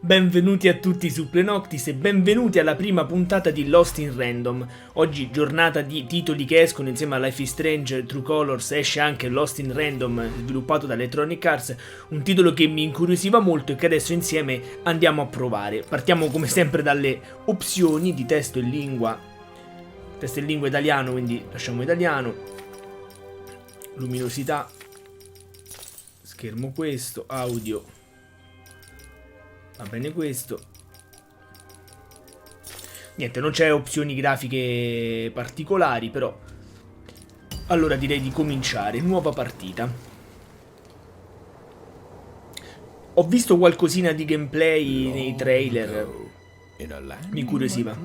Benvenuti a tutti su Plenoctis e benvenuti alla prima puntata di Lost in Random. Oggi giornata di titoli che escono insieme a Life is Strange, True Colors, esce anche Lost in Random sviluppato da Electronic Arts, un titolo che mi incuriosiva molto e che adesso insieme andiamo a provare. Partiamo come sempre dalle opzioni di testo e lingua italiano, quindi lasciamo italiano, luminosità, schermo questo, audio. Va bene questo. Niente, non c'è opzioni grafiche particolari, però. Allora direi di cominciare. Nuova partita. Ho visto qualcosina di gameplay nei trailer. Mi incuriosiva.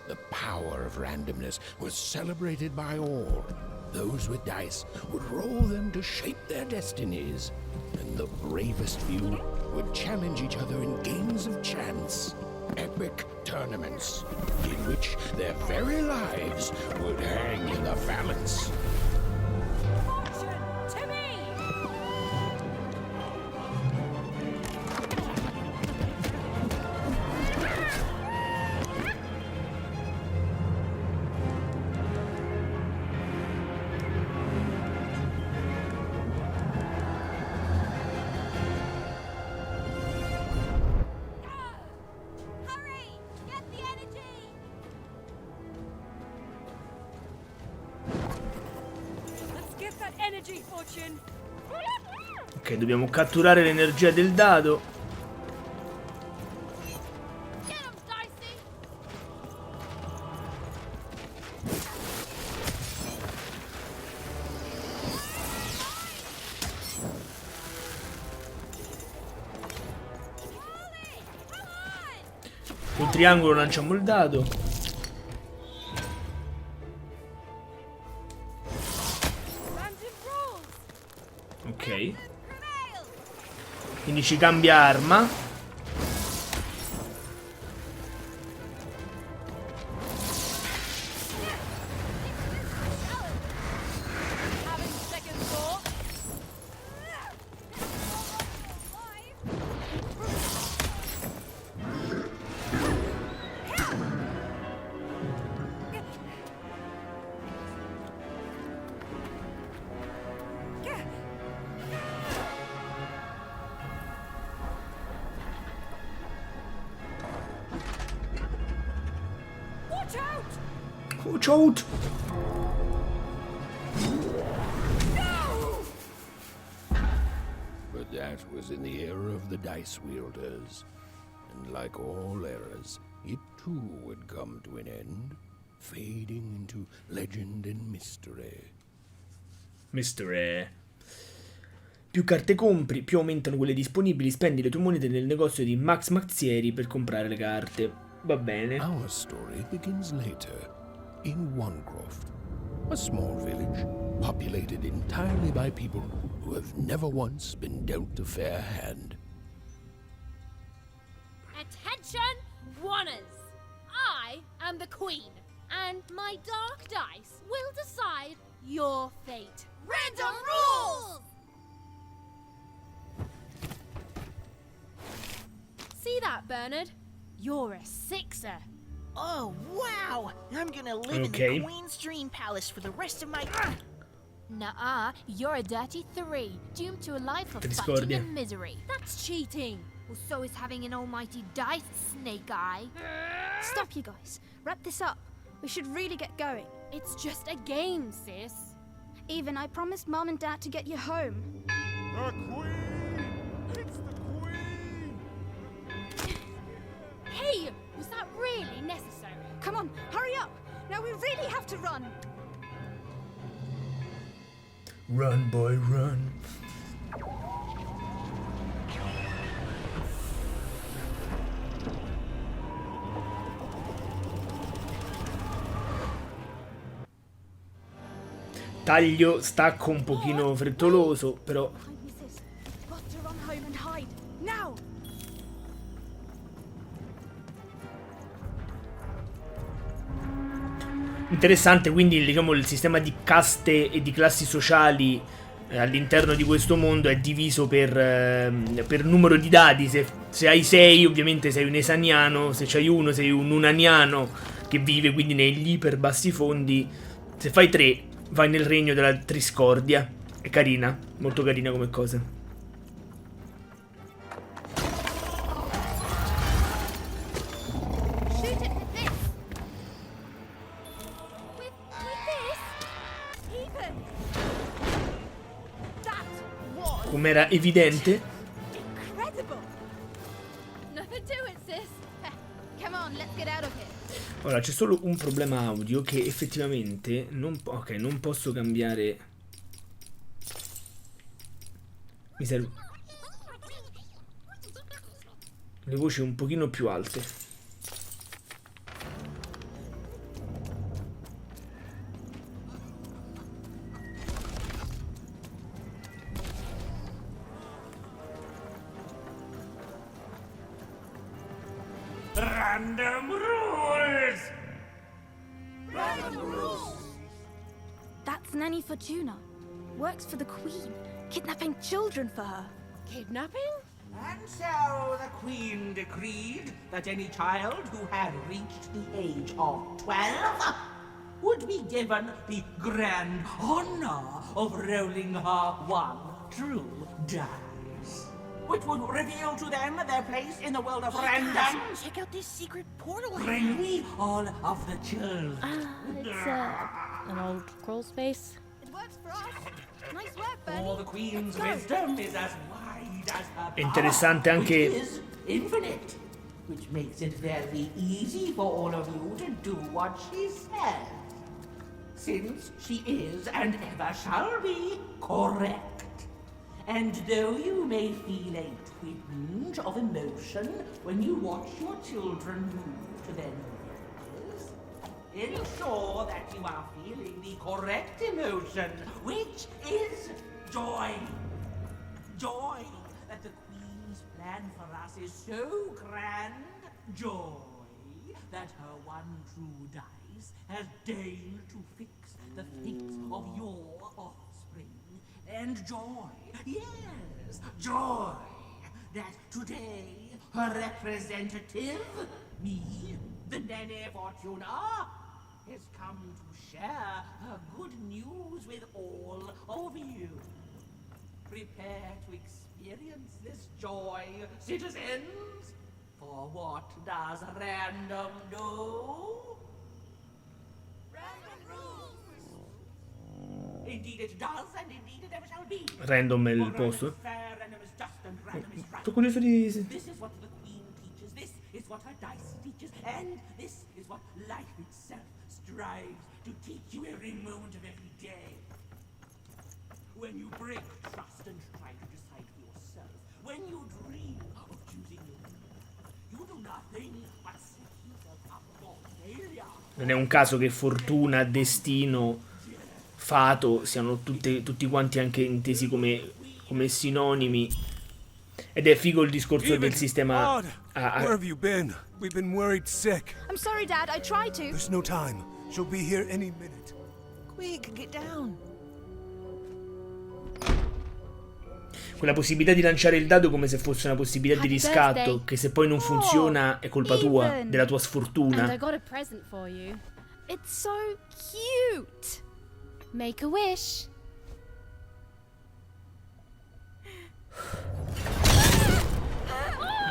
The power of randomness was celebrated by all. Those with dice would roll them to shape their destinies, and the bravest few would challenge each other in games of chance. Epic tournaments in which their very lives would hang in the balance. Ok, dobbiamo catturare l'energia del dado. Con triangolo lanciamo il dado. Ok. Quindi ci cambia arma. Watch out! But that was in the era of the dice wielders, and like all eras, it too would come to an end, fading into legend and mystery. Mystery. Più carte compri, più aumentano quelle disponibili. Spendi le tue monete nel negozio di Max Mazzieri per comprare le carte. Va bene. Our story begins later, in Onecroft, a small village populated entirely by people who have never once been dealt a fair hand. Attention, Wanners! I am the Queen, and my dark dice will decide your fate. Random rules! See that, Bernard? You're a sixer. Oh, wow! I'm gonna live in the Queen's Dream Palace for the rest of my... Nuh-uh, you're a dirty 3, doomed to a life of fighting and misery. That's cheating. Well, so is having an almighty dice, Snake Eye. Stop, you guys. Wrap this up. We should really get going. It's just a game, sis. Even I promised Mom and Dad to get you home. The Queen! It's the Queen! Hey! Was that really necessary? Come on, hurry up! Now we really have to run! Run, boy, run. Taglio, stacco un pochino frettoloso, però... Got to run home and hide. Now! Interessante quindi, diciamo, il sistema di caste e di classi sociali all'interno di questo mondo è diviso per numero di dadi. Se hai 6 ovviamente sei un esaniano, se c'hai 1 sei un unaniano che vive quindi negli iper bassi fondi. Se fai 3 vai nel regno della triscordia. È carina, molto carina come cosa. Come era evidente. Ora c'è solo un problema audio che effettivamente non posso cambiare. Mi serve le voci un pochino più alte. Random rules! Random rules! That's Nanny Fortuna. Works for the Queen, kidnapping children for her. Kidnapping? And so the Queen decreed that any child who had reached the age of 12 would be given the grand honor of rolling her one true dice, which would reveal to them their place in the world of random. Check out this secret portal. Bring me all of the children. It's an old crawl space. It works for us. Nice work, Bernie. For the Queen's wisdom is as wide as her È interessante power, anche which is infinite, which makes it very easy for all of you to do what she says, since she is and ever shall be correct. And though you may feel a twinge of emotion when you watch your children move to their new years, ensure that you are feeling the correct emotion, which is joy. Joy that the Queen's plan for us is so grand. Joy that her one true dice has deigned to fix the fate of your offspring. And joy, yes, joy that today her representative, me, the Nene Fortuna, has come to share her good news with all of you. Prepare to experience this joy, citizens. For what does random do? Random rules. Indeed it does, and indeed it ever shall be. Random è il posto. Fair, random is just, and random is right. Sono curioso di... This is what the Queen teaches, this is what her dice teaches, and this is what life itself strives to teach you every moment of every day. When you break trust and try to decide for yourself, when you dream of choosing your path, you do nothing but set yourself up for failure. Non è un caso che fortuna, destino, fato siano tutti quanti anche intesi come sinonimi. Ed è figo il discorso del sistema. Where have you been? We've been worried sick. I'm sorry, Dad. I tried to. There's no time. She'll be here any minute. Quick, get down. Quella possibilità di lanciare il dado come se fosse una possibilità di Happy riscatto, birthday. che se poi non funziona è colpa tua, even. della tua And I sfortuna. got a present for you. It's so cute. Make a wish.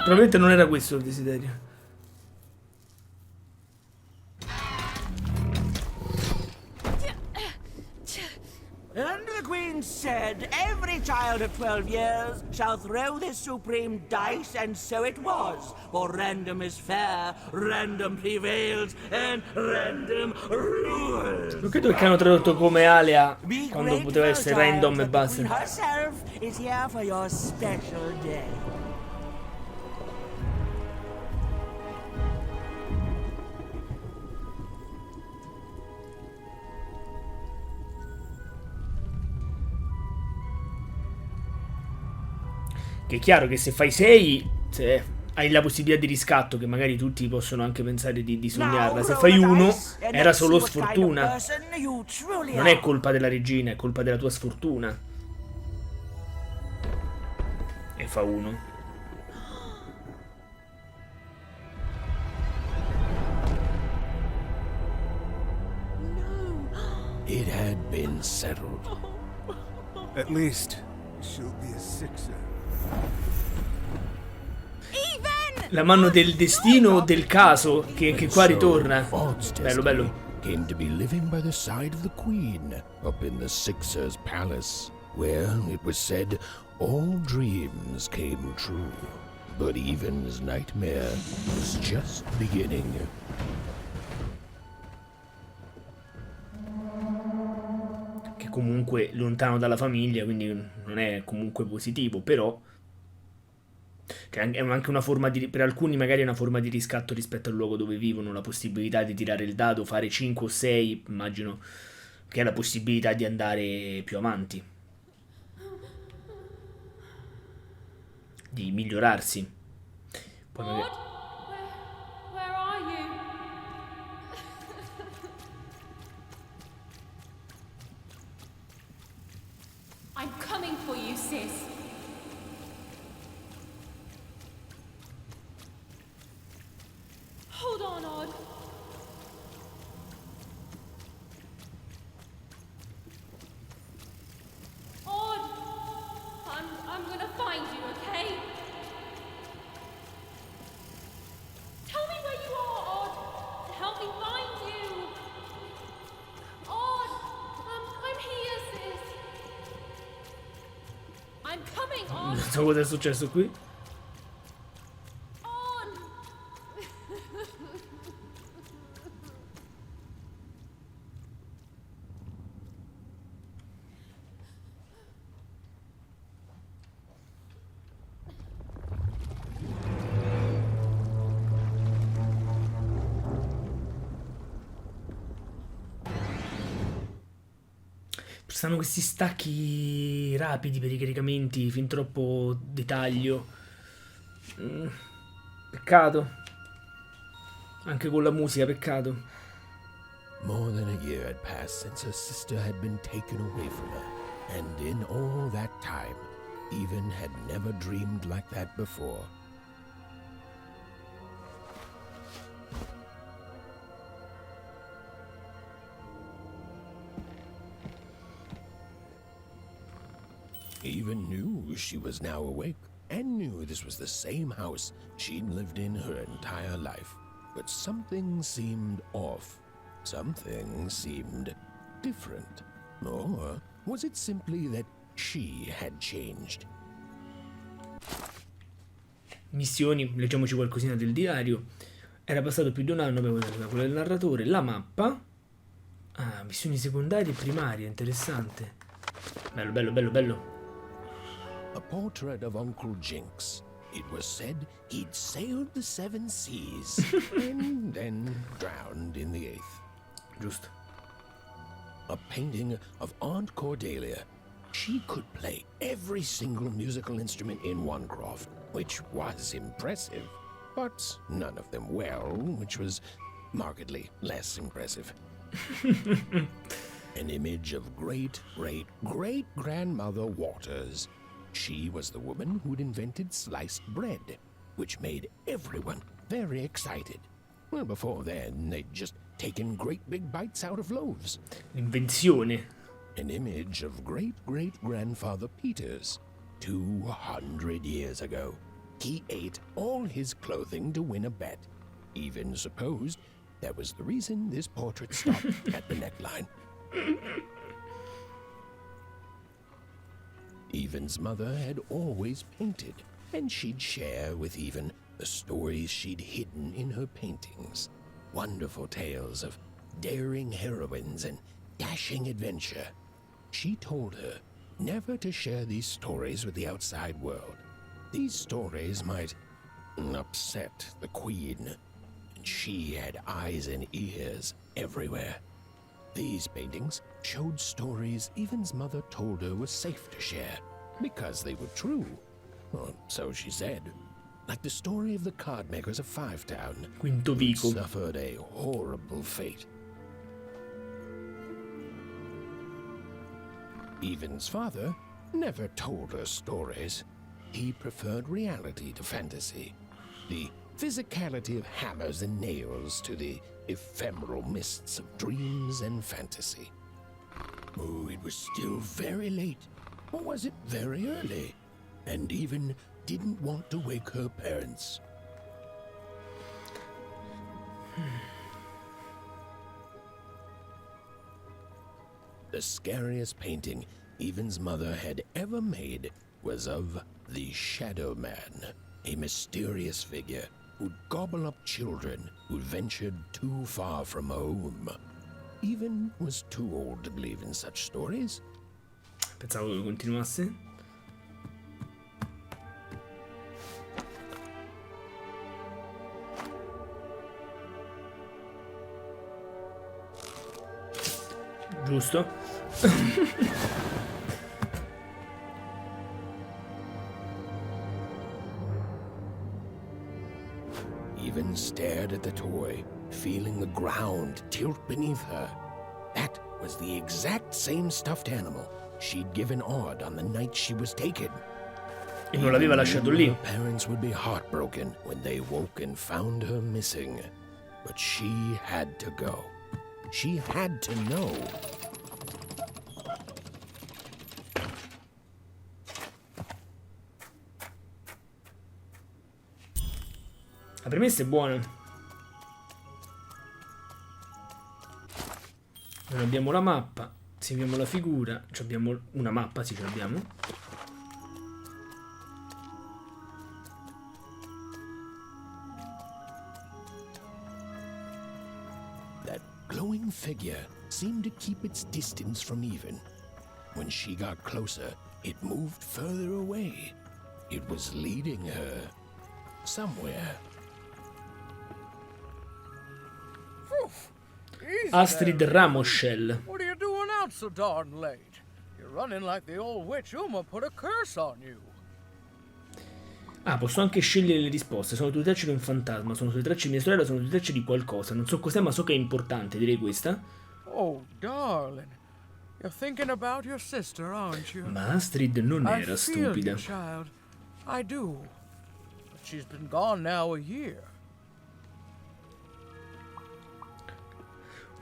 Probabilmente non era questo il desiderio. And the Queen said, every child of 12 years shall throw this supreme dice, and so it was. For random is fair, random prevails, and random rules. Non credo che hanno tradotto come alea Be quando poteva grateful, essere random child, e that the Queen basta. herself is here for your special day. Che è chiaro che se fai 6 hai la possibilità di riscatto, che magari tutti possono anche pensare di sognarla. Se fai 1 era solo sfortuna. Non è colpa della regina, è colpa della tua sfortuna. fa uno. It had been settled. At least she'll be a sixer. La mano del destino o del caso che qua ritorna. Odd's Bello, destiny bello. came to be living by the side of the Queen up in the Sixer's palace, where it was said all dreams came true. But Even's nightmare was just beginning. Che comunque lontano dalla famiglia, quindi non è comunque positivo, però cioè, è anche una forma di, per alcuni magari è una forma di riscatto rispetto al luogo dove vivono, la possibilità di tirare il dado, fare 5 o 6, immagino che è la possibilità di andare più avanti, di migliorarsi. Poi magari... Where are you? I'm coming for you, sis. Hold on, Odd. Odd, I'm gonna find you, okay? Tell me where you are, Odd. Help me find you. Odd, I'm here, sis. I'm coming, Odd. Non so cosa è successo qui. Odd. Stanno questi stacchi rapidi per i caricamenti, fin troppo dettaglio. Peccato. Anche con la musica, peccato. More than a year had passed since her sister had been taken away from her, and in all that time, Even had never dreamed like that before. Even knew she was now awake, and knew this was the same house she'd lived in her entire life. But something seemed off. Something seemed different. Or was it simply that she had changed? Missioni, leggiamoci qualcosina del diario. Era passato più di un anno, avevo dato quella del narratore. La mappa. Ah, missioni secondarie e primarie, interessante. Bello, bello, bello, bello. A portrait of Uncle Jinx. It was said he'd sailed the 7 seas and then drowned in the 8th. Giusto. A painting of Aunt Cordelia. She could play every single musical instrument in Onecroft, which was impressive, but none of them well, which was markedly less impressive. An image of great-great-great-grandmother Waters. She was the woman who'd invented sliced bread, which made everyone very excited. Well, before then, they'd just taken great big bites out of loaves. L'invenzione. An image of great-great-grandfather Peters. 200 years ago, he ate all his clothing to win a bet. Even supposed that was the reason this portrait stopped at the neckline. Even's mother had always painted, and she'd share with Even the stories she'd hidden in her paintings. Wonderful tales of daring heroines and dashing adventure. She told her never to share these stories with the outside world. These stories might upset the Queen, and she had eyes and ears everywhere. These paintings showed stories Even's mother told her were safe to share, because they were true. Or so she said. Like the story of the card makers of Five Town, Quinto who Vico. suffered a horrible fate. Even's father never told her stories. he preferred reality to fantasy, the physicality of hammers and nails to the ephemeral mists of dreams and fantasy. Oh, it was still very late, or was it very early? And even didn't want to wake her parents. The scariest painting Even's mother had ever made was of the Shadow Man, a mysterious figure who'd gobble up children who'd ventured too far from home. Even was too old to believe in such stories. Pensavo che continuasse. Giusto? Even stared at the toy, feeling the ground tilt beneath her. That was the exact same stuffed animal she'd given Odd on the night she was taken. E non l'aveva lasciato lì. Her parents would be heartbroken when they woke and found her missing. But she had to go. She had to know. La premessa è buona. Non abbiamo la mappa, seguiamo la figura, abbiamo una mappa, sì, ce l'abbiamo. That glowing figure seemed to keep its distance from Even. When she got closer, it moved further away. It was leading her somewhere. Astrid Ramoschel. What are you doing out so darn late? You're running like the old witch Uma put a curse on you. Ah, posso anche scegliere le risposte. Sono sulle tracce di un fantasma, sono sulle tracce di mia sorella, sono sulle tracce di qualcosa. Non so cos'è, ma so che è importante, direi questa. Oh, darling. You're thinking about your sister, aren't you? Ma Astrid non era I feel stupida. you, child. I do. But she's been gone now a year.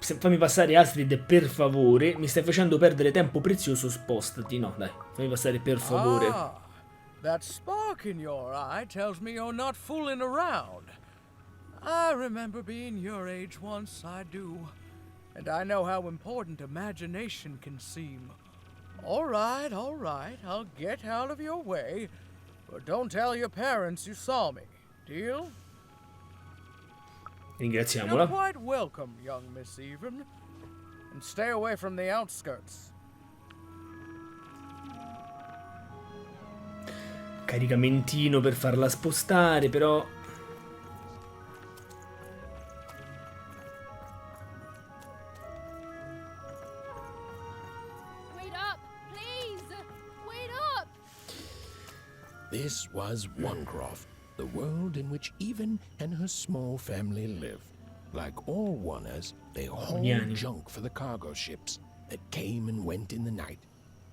Fammi passare Astrid, per favore. Mi stai facendo perdere tempo prezioso, spostati. No, dai, fammi passare per favore. Ah, that spark in your eye tells me you're not fooling around. I remember being your age once, I do. And I know how important imagination can seem. All right, I'll get out of your way. But don't tell your parents you saw me. Deal? Ringraziamola. You're quite welcome, young Miss Even. And stay away from the outskirts. Caricamentino per farla spostare, però. Wait up, please! Wait up! This was Onecroft, the world in which Even and her small family lived. Like all Oners, they hauled junk for the cargo ships that came and went in the night.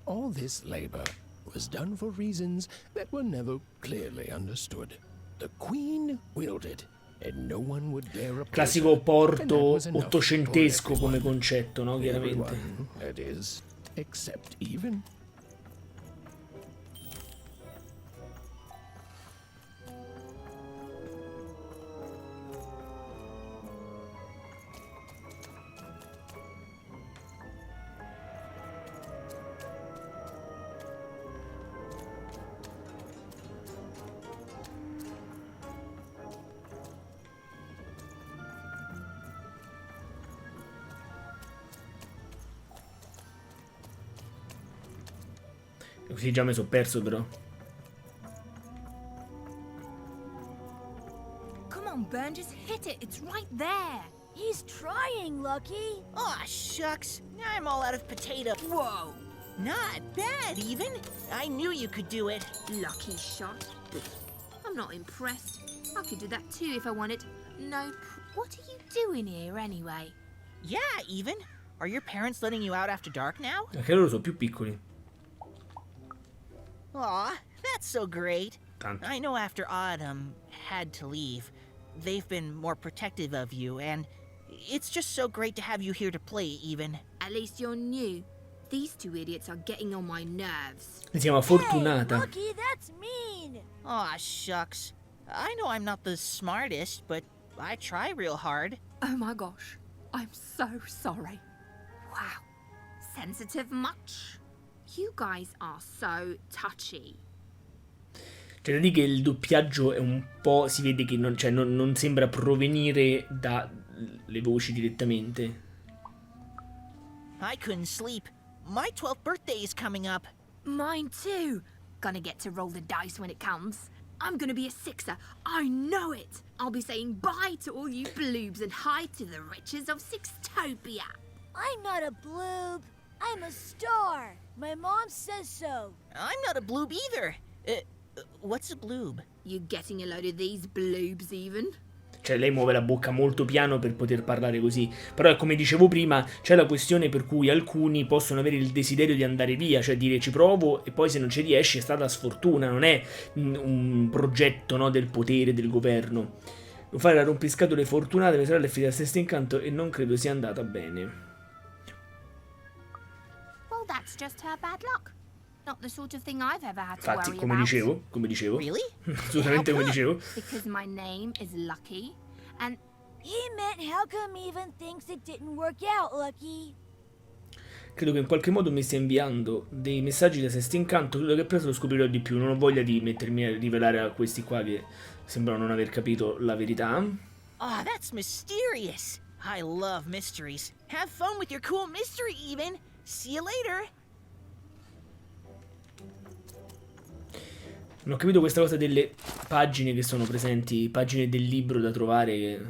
All this labor was done for reasons that were never clearly understood. The Queen willed it, and no one would dare oppose Classico her, porto and that was enough ottocentesco for come everyone. concetto, no? Chiaramente. Everyone, that is, except Even. Così già mi sono perso, però. Come on, Burn, just hit it. It's right there. He's trying, Lucky. Aw, shucks. Now I'm all out of potato. Whoa. Not bad, Even. I knew you could do it. Lucky shot. I'm not impressed. I could do that too if I wanted. No. What are you doing here anyway? Yeah, Even. Are your parents letting you out after dark now? Anche loro sono più piccoli. Aw, that that's so great. Tanto. I know after Autumn had to leave, they've been more protective of you, and it's just so great to have you here to play, even. At least you're new. These two idiots are getting on my nerves. Si chiama Fortunata. Hey, Lucky, that's mean. Aw, shucks. I know I'm not the smartest, but I try real hard. Oh my gosh. I'm so sorry. Wow. Sensitive much? You guys are so touchy. C'è da dire che il doppiaggio è un po'... si vede che non, cioè, non sembra provenire dalle voci direttamente. I couldn't sleep. My 12th birthday is coming up. Mine too. Gonna get to roll the dice when it comes. I'm gonna be a sixer. I know it. I'll be saying bye to all you bloobs and hi to the riches of Sixtopia. I'm not a bloob. I'm a star. My mom says so. I'm not a bloob either. What's a bloob? You getting a load of these bloobs even? Cioè lei muove la bocca molto piano per poter parlare così. Però come dicevo prima, c'è la questione per cui alcuni possono avere il desiderio di andare via, cioè dire ci provo e poi se non ci riesci è stata sfortuna, non è un progetto, no, del potere, del governo. Devo fare la rompiscatole fortunata, mia sorella è figlia a stesso incanto e non credo sia andata bene. Well, that's just her bad luck. Not the sort of thing I've ever had to Infatti, worry about. come dicevo. Really? Assolutamente come dicevo. Because my name is Lucky, and He meant how come Even thinks it didn't work out, Lucky? Credo che in qualche modo mi stia inviando dei messaggi da Sesto Incanto, credo che presto lo scoprirò di più, non ho voglia di mettermi a rivelare a questi qua che sembrano non aver capito la verità. Oh, that's mysterious. I love mysteries. Have fun with your cool mystery, Even. See you later. Non ho capito questa cosa delle pagine che sono presenti, pagine del libro da trovare, che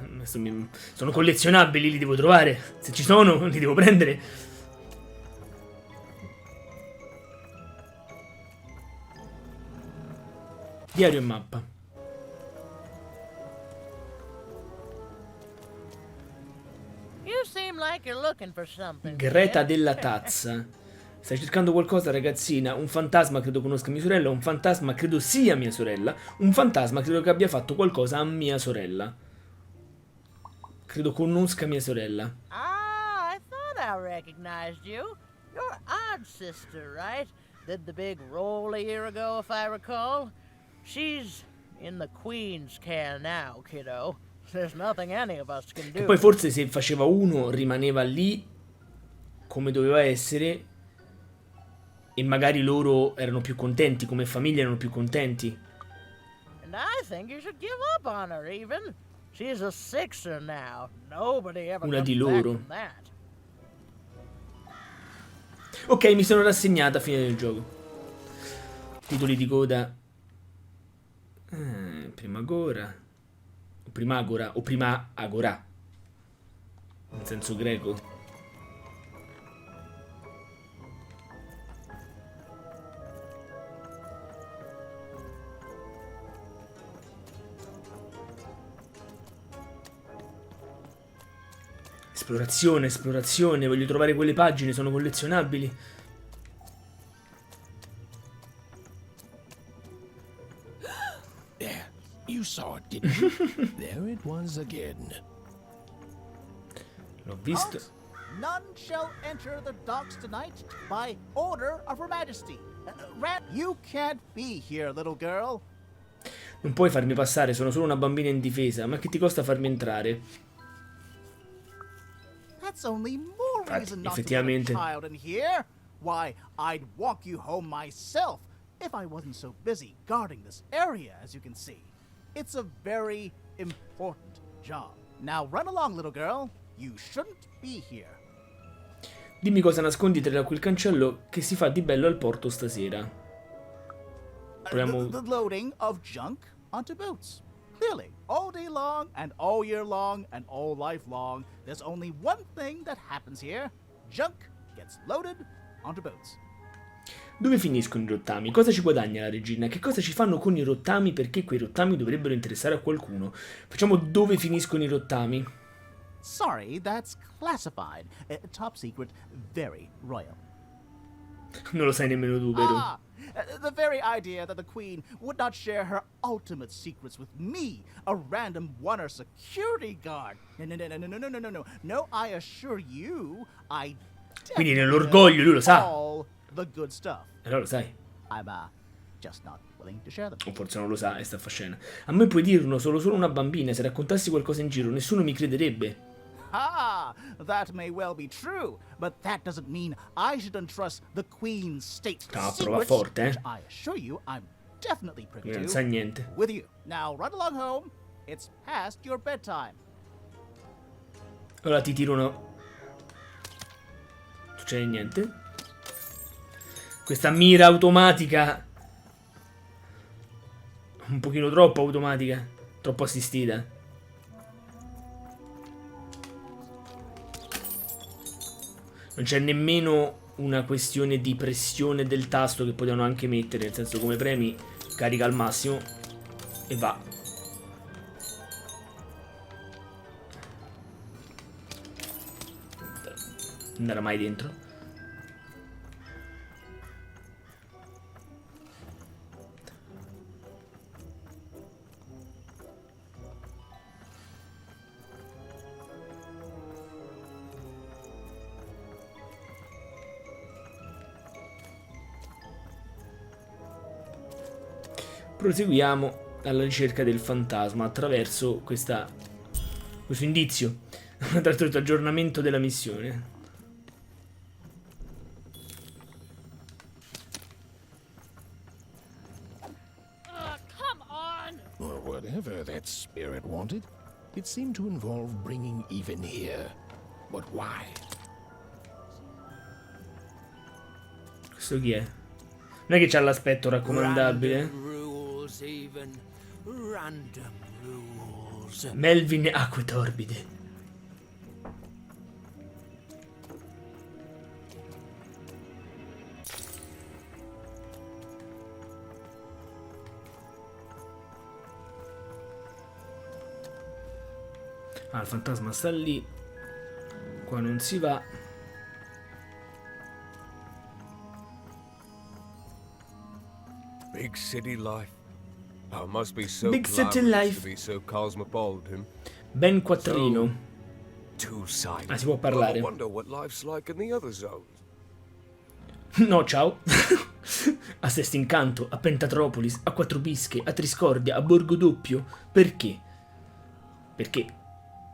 sono collezionabili, li devo trovare, se ci sono li devo prendere. Diario e mappa. You seem like you're looking for something. Greta della tazza. Stai cercando qualcosa, ragazzina? Un fantasma credo conosca mia sorella, un fantasma credo sia mia sorella, un fantasma credo che abbia fatto qualcosa a mia sorella. Credo conosca mia sorella. Ah, I thought I recognized you. You're Odd Sister, right? Did the big roll a year ago, if I recall. She's in the Queen's can now, kiddo. There's nothing any of us can Che do. poi forse se faceva uno rimaneva lì come doveva essere e magari loro erano più contenti, come famiglia erano più contenti. And I think you should give up on her, Even. She's a sixer now. Nobody ever Una comes di back loro. from that. Ok, mi sono rassegnata a fine del gioco. Titoli di coda. Primagora. O primagora. O prima agora. In senso greco. Esplorazione, esplorazione, voglio trovare quelle pagine, sono collezionabili. There, you saw it, didn't you? There it was again. L'ho visto. None shall enter the docks tonight by order of Her Majesty. You can't be here, little girl. Non puoi farmi passare, sono solo una bambina indifesa. Ma che ti costa farmi entrare? That's only more reason not to let a effettivamente. child in here. Why, I'd walk you home myself if I wasn't so busy guarding this area, as you can see. It's a very important job. Now run along, little girl. You shouldn't be here. Dimmi cosa nascondi tra quel cancello che si fa di bello al porto stasera. Proviamo... The loading of junk onto boats. Clearly, all day long and all year long and all life long, there's only one thing that happens here. Junk gets loaded onto boats. Dove finiscono i rottami? Cosa ci guadagna la regina? Che cosa ci fanno con i rottami? Perché quei rottami dovrebbero interessare a qualcuno? Facciamo dove finiscono i rottami. Sorry, that's classified. Top secret, very royal. Non lo sai nemmeno tu, vero? Ah, The very idea that the Queen would not share her ultimate secrets with me, a random oner security guard. No. No, I assure you, I Quindi nell'orgoglio lui lo sa. all the good stuff. Allora lo sai. I'm just not willing to share them. O forse non lo sa e sta facendo. A me puoi dirlo, sono solo una bambina, se raccontassi qualcosa in giro nessuno mi crederebbe. Ah, that may well be true, but that doesn't mean I should entrust the Queen's state Ah, prova secrets, forte, which I assure you I'm definitely privy Non to, sa niente. with you. Now run along home. It's past your bedtime. Allora ti tiro una... Non succede niente. Questa mira automatica... Un pochino troppo automatica. Troppo assistita. Non c'è nemmeno una questione di pressione del tasto che potevano anche mettere. Nel senso, come premi, carica al massimo e va. Non era mai dentro. Proseguiamo alla ricerca del fantasma attraverso questo indizio, attraverso questo aggiornamento della missione. Come on! Or whatever that spirit wanted, it seemed to involve bringing even here. But why? Questo chi è? Non è che c'ha l'aspetto raccomandabile. Rules, even random rules. Melvin Acque Torbide. Ah, il fantasma sta lì. Qua non si va. Big city life. Oh, must be so Big city glamorous life. to be so cosmopolitan. Ben quattrino. Two-sided. Ah, si può parlare. I wonder what life's like in the other zones. No, ciao. A Sest'Incanto, a Pentatropolis, a Quattro Bische, a Triscordia, a Borgo Doppio. Perché? Perché?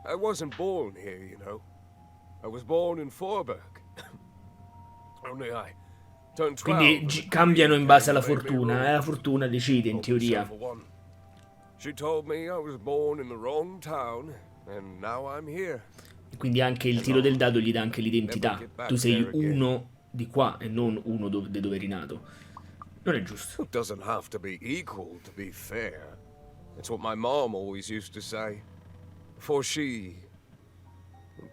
I wasn't born here, you know. I was born in Forberg. Only I turned 12. Quindi cambiano in base alla fortuna. La fortuna decide, in teoria. She told me I was born in the wrong town, and now I'm here. Quindi anche il tiro del dado gli dà anche l'identità. Tu sei uno di qua e non uno di dove eri nato. Non è giusto. It doesn't have to be equal to be fair. It's what my mom always used to say.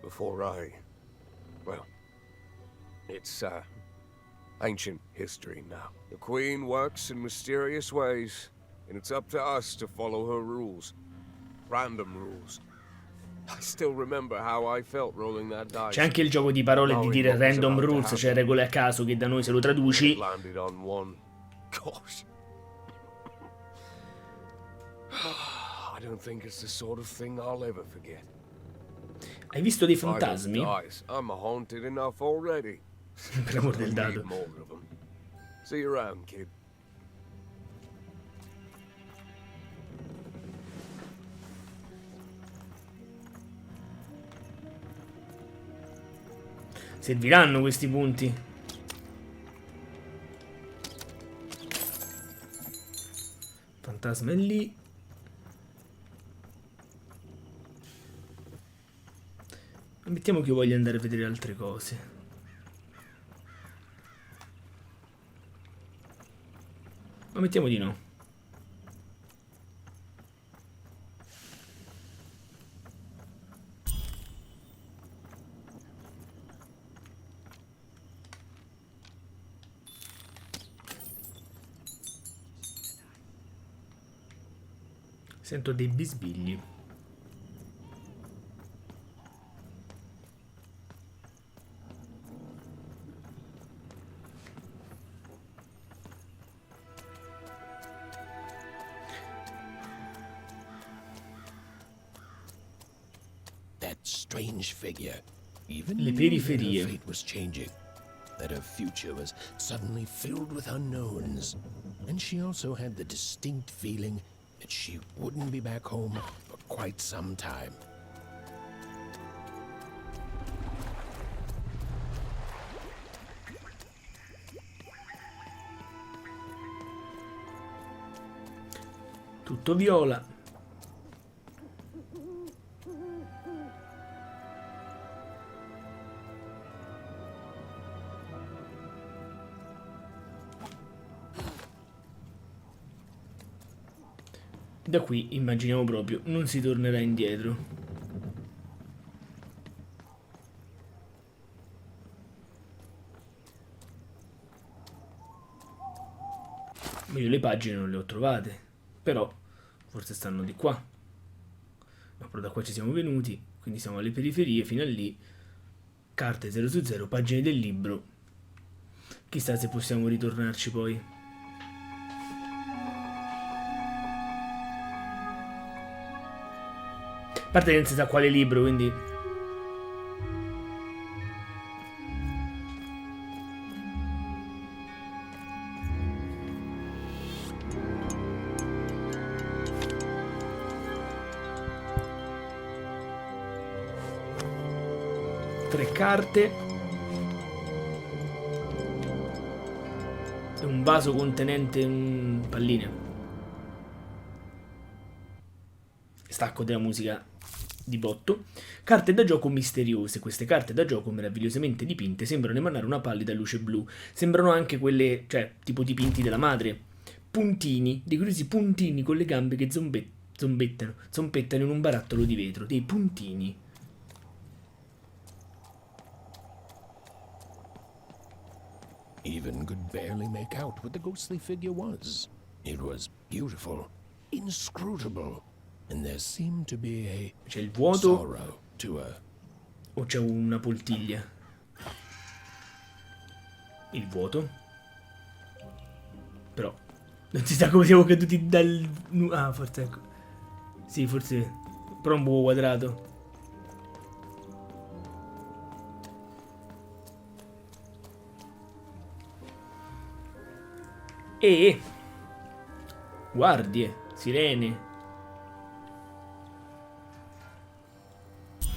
Before I... Well, it's ancient history now. The Queen works in mysterious ways, and it's up to us to follow her rules. Random rules. I still remember how I felt rolling that dice. C'è anche il gioco di parole di dire random rules, cioè regole a caso, che da noi se lo traduci. Landed on one. Gosh. I don't think it's the sort of thing I'll ever forget. Hai visto dei fantasmi? I'm haunted enough already. Per amor del dado. See you around, kid. Serviranno questi punti. Fantasma è lì. Ammettiamo che io voglia andare a vedere altre cose. Ammettiamo di no. Sento dei bisbigli. that strange figure. Even Le knew that periferie. her fate was changing, that her future was suddenly filled with unknowns. And she also had the distinct feeling that she wouldn't be back home for quite some time. Tutto viola. Da qui immaginiamo proprio non si tornerà indietro. Ma io le pagine non le ho trovate, però forse stanno di qua. No, però da qua ci siamo venuti, quindi siamo alle periferie fino a lì. Carte 0 su 0, pagine del libro. Chissà se possiamo ritornarci poi. A parte che non si sa quale libro, quindi... Tre carte. E un vaso contenente un palline. Stacco della musica di botto. Carte da gioco misteriose. Queste carte da gioco meravigliosamente dipinte sembrano emanare una pallida luce blu. Sembrano anche quelle, cioè, tipo dipinti della madre. Puntini, dei curiosi puntini con le gambe che zompettano in un barattolo di vetro. Dei puntini. Even could barely make out what the ghostly figure was. It was beautiful, inscrutable, and there seemed to be a C'è il vuoto sorrow to her. o c'è una poltiglia? Il vuoto. Però non si sa come siamo caduti dal... Ah, forse ecco. Sì, forse... Però un buco quadrato. E guardie, sirene.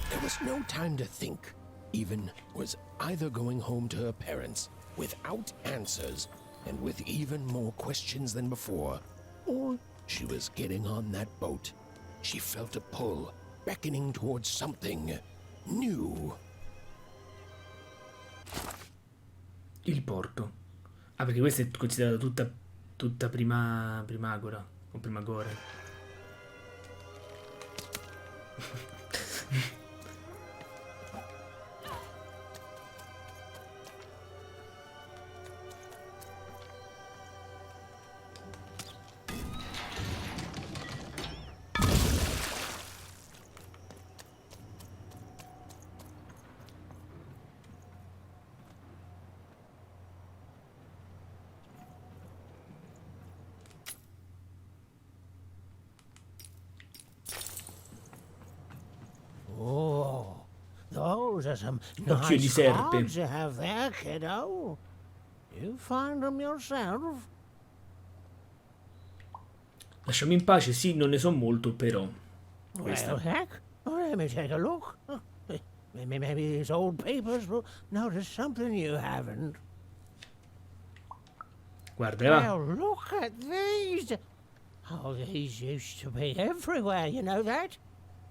There was no time to think. Even was either going home to her parents without answers and with even more questions than before, or she was getting on that boat. She felt a pull, beckoning towards something new. Il porto. Ah, perché questa è considerata tutta primagora o primagora. Those are some Occhio di nice serpe. cards you have there, kiddo. You find them yourself? Lasciami in pace, sì, non ne so molto, però. Questa. Well, heck, let me take a look. Maybe these old papers will notice something you haven't. Guarda, va. Well, look at these. Oh, these used to be everywhere, you know that?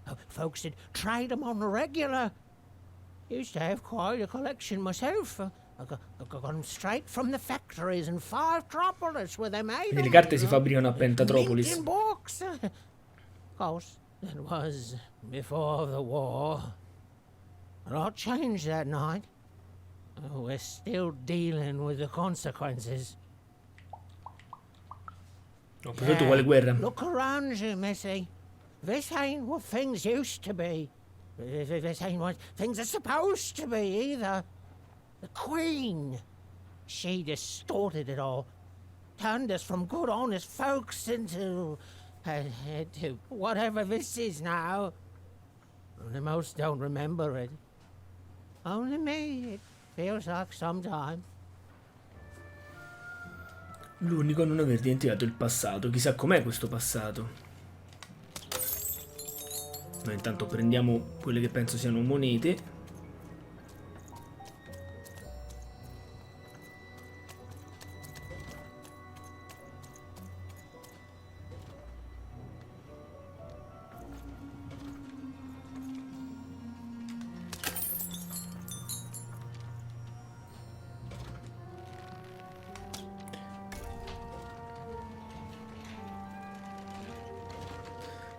Oh, folks would trade them on the regular. Used to have quite a collection myself. I got them straight from the factories in 5 Tropolis where they made Quindi le them. carte si fabbricano a Pentatropolis. In books. Of course, that was before the war. A lot changed that night. Oh, we're still dealing with the consequences. Ho preso quale guerra? Look around you, Missy. This ain't what things used to be. This ain't what things are supposed to be, either. The Queen. She distorted it all. Turned us from good, honest folks into whatever this is now. The most don't remember it. Only me, it feels like sometime. L'unico a non aver dimenticato il passato. Chissà com'è questo passato. Noi intanto prendiamo quelle che penso siano monete.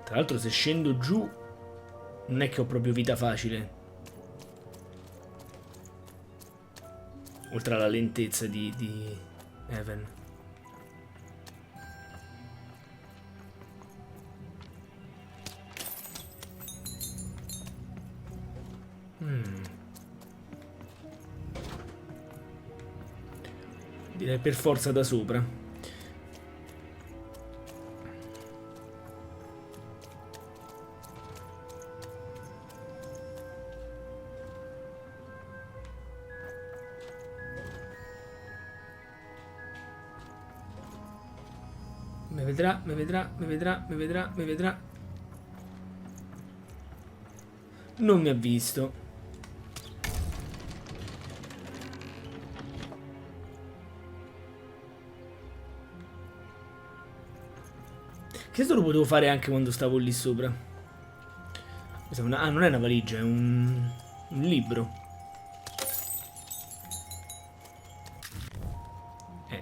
Tra l'altro se scendo giù non è che ho proprio vita facile. Oltre alla lentezza di Evan. Direi per forza da sopra. Mi vedrà. Non mi ha visto. Questo lo potevo fare anche quando stavo lì sopra. Ah, non è una valigia, è un libro.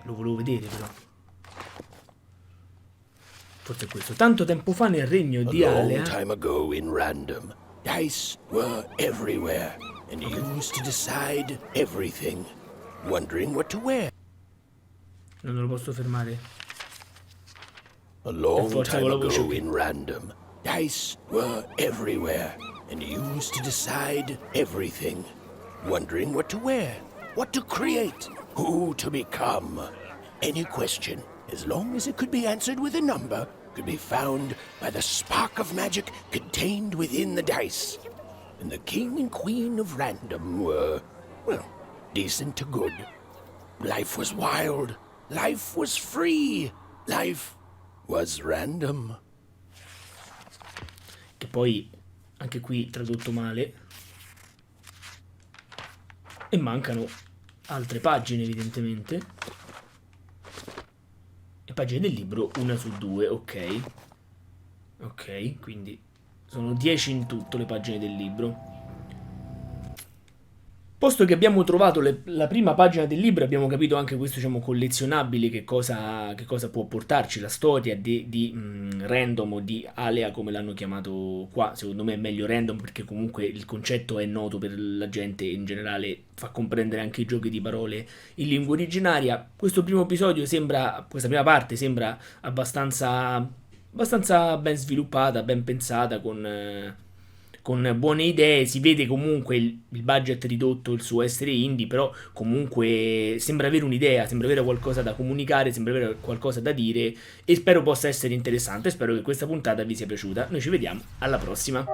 Lo volevo vedere però. Forse è questo. Tanto tempo fa nel regno di A long Alea. time ago in Random, dice were everywhere and used to decide everything, wondering what to wear. Non lo posso fermare. A long forza time con la voce ago qui. in Random, dice were everywhere and used to decide everything, wondering what to wear, what to create, who to become. Any question, as long as it could be answered with a number, could be found by the spark of magic contained within the dice. And the king and queen of Random were, well, decent to good. Life was wild. Life was free. Life was random. Che poi, anche qui tradotto male. E mancano altre pagine evidentemente. E pagine del libro, 1 su 2, ok. Ok, quindi sono 10 in tutto le pagine del libro. Posto che abbiamo trovato la prima pagina del libro, abbiamo capito anche questo, diciamo, collezionabile, che cosa può portarci la storia di Random o di Alea, come l'hanno chiamato qua. Secondo me è meglio Random perché comunque il concetto è noto per la gente in generale, fa comprendere anche i giochi di parole in lingua originaria. Questo primo episodio sembra, questa prima parte sembra abbastanza ben sviluppata, ben pensata, con buone idee. Si vede comunque il budget ridotto, il suo essere indie, però comunque sembra avere un'idea, sembra avere qualcosa da comunicare, sembra avere qualcosa da dire, e spero possa essere interessante. Spero che questa puntata vi sia piaciuta. Noi ci vediamo alla prossima.